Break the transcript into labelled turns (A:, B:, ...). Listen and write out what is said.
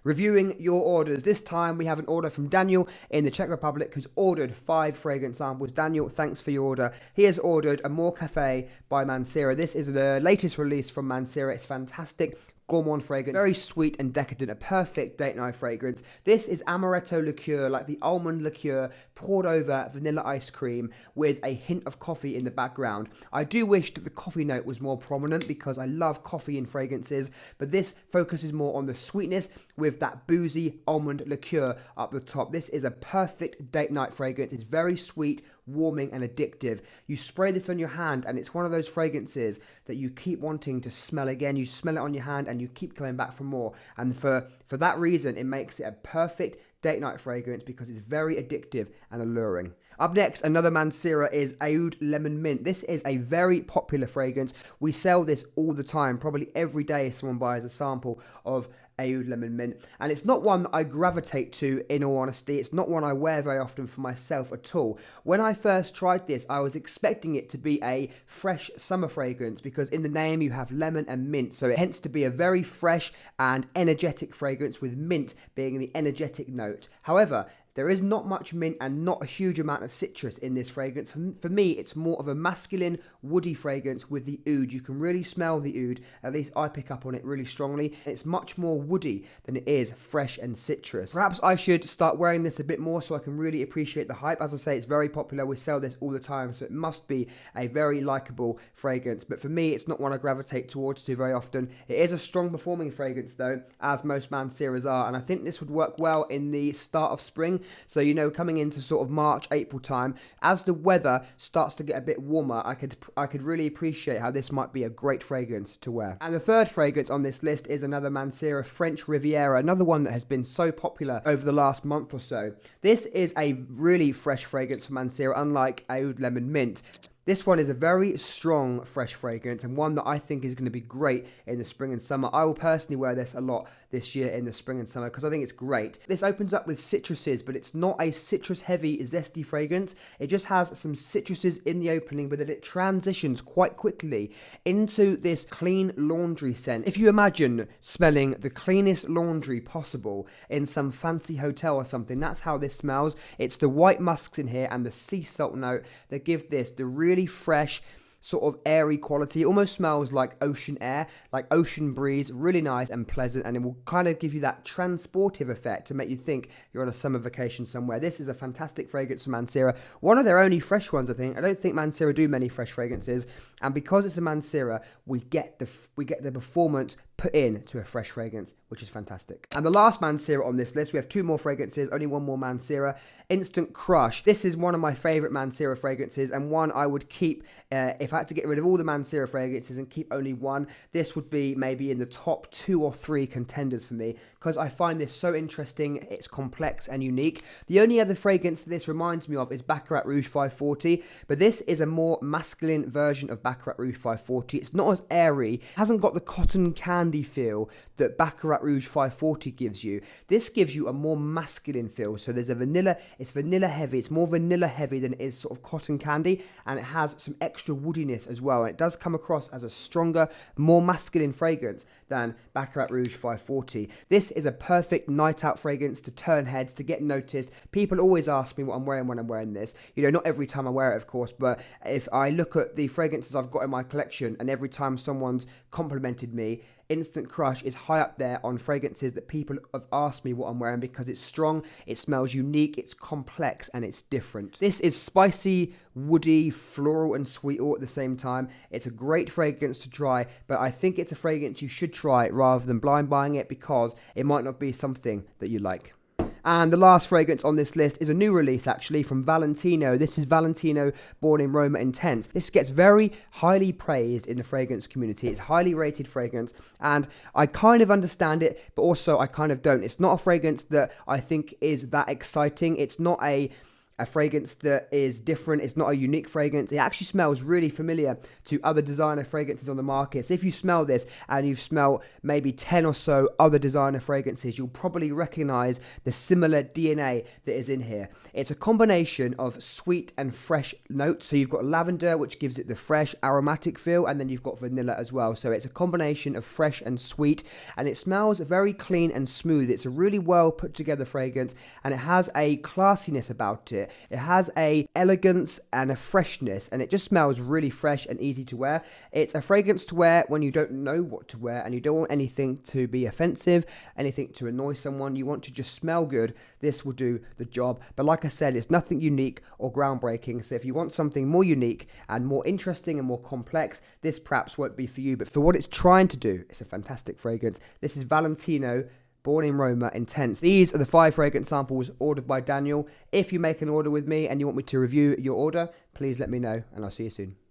A: Reviewing your orders. This time we have an order from Daniel in the Czech Republic who's ordered 5 fragrance samples. Daniel, thanks for your order. He has ordered AMORE Cafe by Mancera. This is the latest release from Mancera. It's fantastic. Gourmand fragrance, very sweet and decadent, a perfect date night fragrance. This is amaretto liqueur, like the almond liqueur poured over vanilla ice cream with a hint of coffee in the background. I do wish that the coffee note was more prominent because I love coffee in fragrances, but this focuses more on the sweetness with that boozy almond liqueur up the top. This is a perfect date night fragrance. It's very sweet, warming and addictive. You spray this on your hand and it's one of those fragrances that you keep wanting to smell again. You smell it on your hand and you keep coming back for more. And for that reason, it makes it a perfect date night fragrance because it's very addictive and alluring. Up next, another Mancera is AOUD Lemon Mint. This is a very popular fragrance. We sell this all the time. Probably every day someone buys a sample of AOUD Lemon Mint. And it's not one that I gravitate to, in all honesty. It's not one I wear very often for myself at all. When I first tried this, I was expecting it to be a fresh summer fragrance because in the name you have lemon and mint. So it tends to be a very fresh and energetic fragrance with mint being the energetic note. However, there is not much mint and not a huge amount of citrus in this fragrance. For me, it's more of a masculine, woody fragrance with the oud. You can really smell the oud, at least I pick up on it really strongly. It's much more woody than it is fresh and citrus. Perhaps I should start wearing this a bit more so I can really appreciate the hype. As I say, it's very popular. We sell this all the time, so it must be a very likable fragrance. But for me, it's not one I gravitate towards too very often. It is a strong performing fragrance though, as most Manceras are, and I think this would work well in the start of spring. So, you know, coming into sort of March, April time, as the weather starts to get a bit warmer, I could really appreciate how this might be a great fragrance to wear. And the third fragrance on this list is another Mancera French Riviera, another one that has been so popular over the last month or so. This is a really fresh fragrance for Mancera, unlike AOUD Lemon Mint. This one is a very strong, fresh fragrance and one that I think is going to be great in the spring and summer. I will personally wear this a lot this year in the spring and summer because I think it's great. This opens up with citruses, but it's not a citrus-heavy, zesty fragrance. It just has some citruses in the opening, but then it transitions quite quickly into this clean laundry scent. If you imagine smelling the cleanest laundry possible in some fancy hotel or something, that's how this smells. It's the white musks in here and the sea salt note that give this the really fresh, sort of airy quality. It almost smells like ocean air, like ocean breeze, really nice and pleasant, and it will kind of give you that transportive effect to make you think you're on a summer vacation somewhere. This is a fantastic fragrance from Mancera. One of their only fresh ones, I think. I don't think Mancera do many fresh fragrances, and because it's a Mancera, we get the performance put in to a fresh fragrance, which is fantastic. And the last Mancera on this list, we have 2 more fragrances, only one more Mancera, Instant Crush. This is one of my favorite Mancera fragrances and one I would keep if I had to get rid of all the Mancera fragrances and keep only one. This would be maybe in the top 2 or 3 contenders for me because I find this so interesting. It's complex and unique. The only other fragrance this reminds me of is Baccarat Rouge 540, but this is a more masculine version of Baccarat Rouge 540. It's not as airy, hasn't got the cotton candy feel that Baccarat Rouge 540 gives you. This gives you a more masculine feel. So there's it's vanilla heavy. It's more vanilla heavy than it is sort of cotton candy, and it has some extra woodiness as well. And it does come across as a stronger, more masculine fragrance than Baccarat Rouge 540. This is a perfect night out fragrance to turn heads, to get noticed. People always ask me what I'm wearing when I'm wearing this. You know, not every time I wear it, of course, but if I look at the fragrances I've got in my collection and every time someone's complimented me, Instant Crush is high up there on fragrances that people have asked me what I'm wearing because it's strong, it smells unique, it's complex, and it's different. This is spicy, woody, floral, and sweet all at the same time. It's a great fragrance to try, but I think it's a fragrance you should try rather than blind buying it because it might not be something that you like. And the last fragrance on this list is a new release actually from Valentino. This is Valentino Born in Roma Intense. This gets very highly praised in the fragrance community. It's a highly rated fragrance and I kind of understand it, but also I kind of don't. It's not a fragrance that I think is that exciting. It's not a a fragrance that is different. It's not a unique fragrance. It actually smells really familiar to other designer fragrances on the market. So if you smell this and you've smelled maybe 10 or so other designer fragrances, you'll probably recognize the similar DNA that is in here. It's a combination of sweet and fresh notes. So you've got lavender, which gives it the fresh aromatic feel, and then you've got vanilla as well. So it's a combination of fresh and sweet, and it smells very clean and smooth. It's a really well put together fragrance, and it has a classiness about it. It has a elegance and a freshness, and it just smells really fresh and easy to wear. It's a fragrance to wear when you don't know what to wear and you don't want anything to be offensive, anything to annoy someone. You want to just smell good. This will do the job. But like I said, it's nothing unique or groundbreaking. So if you want something more unique and more interesting and more complex, this perhaps won't be for you. But for what it's trying to do, it's a fantastic fragrance. This is Valentino, Born in Roma, Intense. These are the 5 fragrance samples ordered by Daniel. If you make an order with me and you want me to review your order, please let me know, and I'll see you soon.